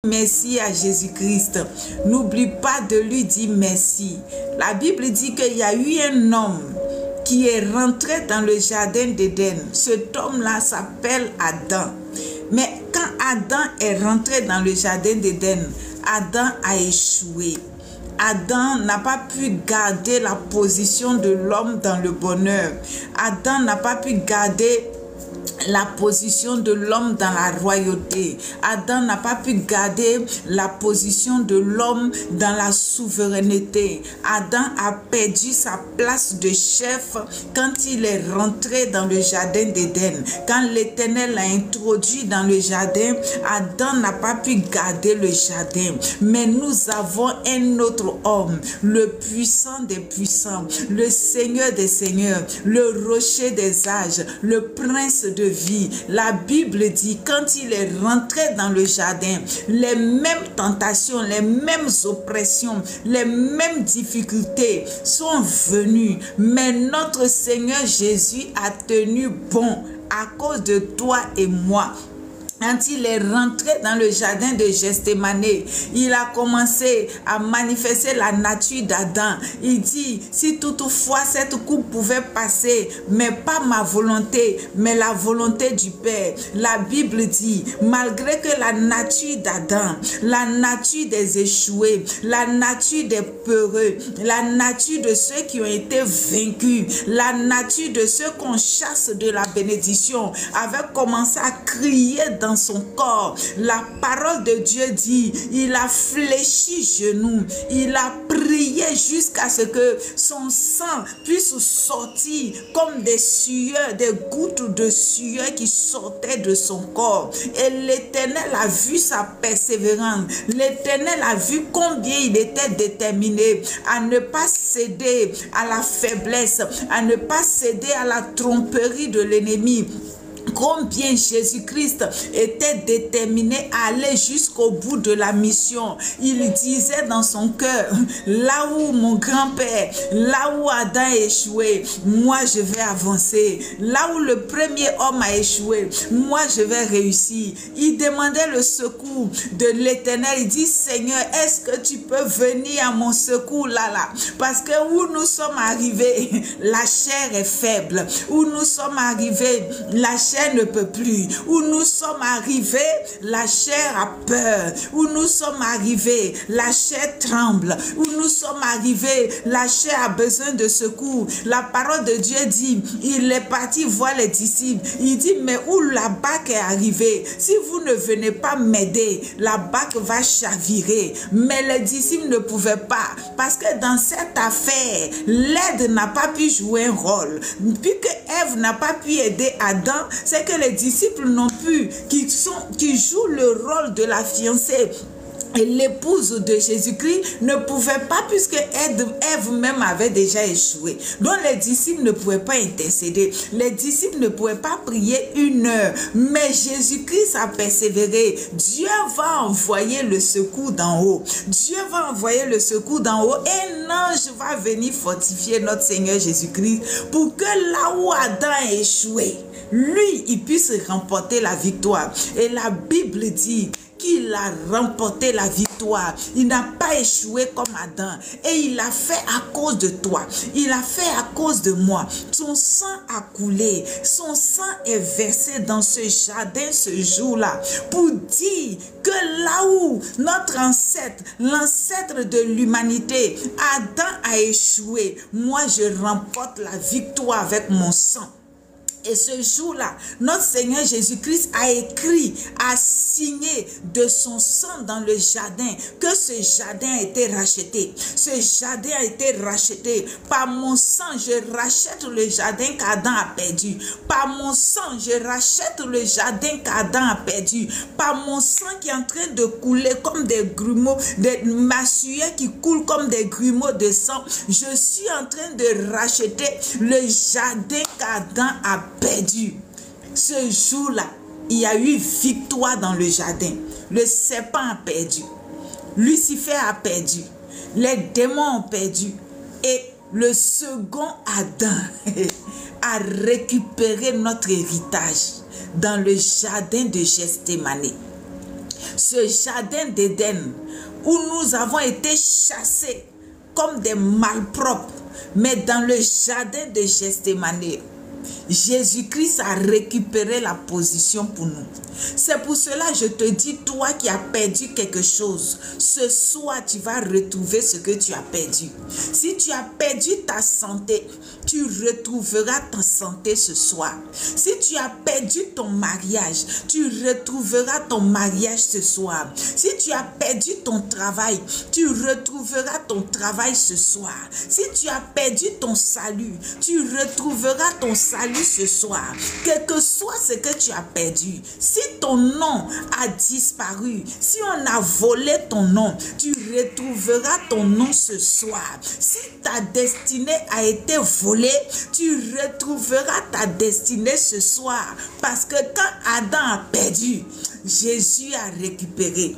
Merci à Jésus-Christ. N'oublie pas de lui dire merci. La Bible dit qu'il y a eu un homme qui est rentré dans le jardin d'Éden. Cet homme-là s'appelle Adam. Mais quand Adam est rentré dans le jardin d'Éden, Adam a échoué. Adam n'a pas pu garder la position de l'homme dans le bonheur. Adam n'a pas pu garder la position de l'homme dans la royauté. Adam n'a pas pu garder la position de l'homme dans la souveraineté. Adam a perdu sa place de chef quand il est rentré dans le jardin d'Éden. Quand l'Éternel l'a introduit dans le jardin, Adam n'a pas pu garder le jardin. Mais nous avons un autre homme, le puissant des puissants, le Seigneur des seigneurs, le rocher des âges, le prince de vie. La Bible dit quand il est rentré dans le jardin, les mêmes tentations, les mêmes oppressions, les mêmes difficultés sont venues, mais notre Seigneur Jésus a tenu bon à cause de toi et moi. Quand il est rentré dans le jardin de Gethsémane, il a commencé à manifester la nature d'Adam. Il dit, si toutefois cette coupe pouvait passer, mais pas ma volonté, mais la volonté du Père. La Bible dit, malgré que la nature d'Adam, la nature des échoués, la nature des peureux, la nature de ceux qui ont été vaincus, la nature de ceux qu'on chasse de la bénédiction, avait commencé à crier dans son corps. La parole de Dieu dit, il a fléchi genou, il a prié jusqu'à ce que son sang puisse sortir comme des sueurs, des gouttes de sueur qui sortaient de son corps. Et l'Éternel a vu sa persévérance. L'Éternel a vu combien il était déterminé à ne pas céder à la faiblesse, à ne pas céder à la tromperie de l'ennemi. Combien Jésus-Christ était déterminé à aller jusqu'au bout de la mission. Il disait dans son cœur, là où mon grand-père, là où Adam a échoué, moi je vais avancer. Là où le premier homme a échoué, moi je vais réussir. Il demandait le secours de l'Éternel. Il dit, Seigneur, est-ce que tu peux venir à mon secours là? Parce que où nous sommes arrivés, la chair est faible. Où nous sommes arrivés, la chair ne peut plus. Où nous sommes arrivés, la chair a peur. Où nous sommes arrivés, la chair tremble. Où nous sommes arrivés, la chair a besoin de secours. La parole de Dieu dit, il est parti voir les disciples. Il dit, mais où la barque est arrivée, si vous ne venez pas m'aider, la barque va chavirer. Mais les disciples ne pouvaient pas, parce que dans cette affaire, l'aide n'a pas pu jouer un rôle. Puisque Ève n'a pas pu aider Adam, c'est que les disciples n'ont pu, qui jouent le rôle de la fiancée et l'épouse de Jésus-Christ, ne pouvait pas, puisque Ève même avait déjà échoué. Donc les disciples ne pouvaient pas intercéder. Les disciples ne pouvaient pas prier 1 heure. Mais Jésus-Christ a persévéré. Dieu va envoyer le secours d'en haut. Dieu va envoyer le secours d'en haut. Et un ange va venir fortifier notre Seigneur Jésus-Christ pour que là où Adam a échoué, lui, il puisse remporter la victoire. Et la Bible dit qu'il a remporté la victoire. Il n'a pas échoué comme Adam. Et il l'a fait à cause de toi. Il a fait à cause de moi. Son sang a coulé. Son sang est versé dans ce jardin ce jour-là pour dire que là où notre ancêtre, l'ancêtre de l'humanité, Adam a échoué, moi je remporte la victoire avec mon sang. Et ce jour-là, notre Seigneur Jésus-Christ a écrit, a signé de son sang dans le jardin, que ce jardin a été racheté. Ce jardin a été racheté. Par mon sang, je rachète le jardin qu'Adam a perdu. Par mon sang, je rachète le jardin qu'Adam a perdu. Par mon sang qui est en train de couler comme des grumeaux, des massuyers qui coulent comme des grumeaux de sang, je suis en train de racheter le jardin qu'Adam a perdu. Ce jour-là, il y a eu victoire dans le jardin. Le serpent a perdu. Lucifer a perdu. Les démons ont perdu. Et le second Adam a récupéré notre héritage dans le jardin de Gethsémane. ce jardin d'Éden où nous avons été chassés comme des malpropres, mais dans le jardin de Gethsémane, Jésus-Christ a récupéré la position pour nous. C'est pour cela que je te dis, toi qui as perdu quelque chose, ce soir tu vas retrouver ce que tu as perdu. Si tu as perdu ta santé, tu retrouveras ta santé ce soir. Si tu as perdu ton mariage, tu retrouveras ton mariage ce soir. Si tu as perdu ton travail, tu retrouveras ton travail ce soir. Si tu as perdu ton salut, tu retrouveras ton salut ce soir. Quel que soit ce que tu as perdu, si ton nom a disparu, si on a volé ton nom, tu retrouveras ton nom ce soir. Si ta destinée a été volée, tu retrouveras ta destinée ce soir. Parce que quand Adam a perdu, Jésus a récupéré.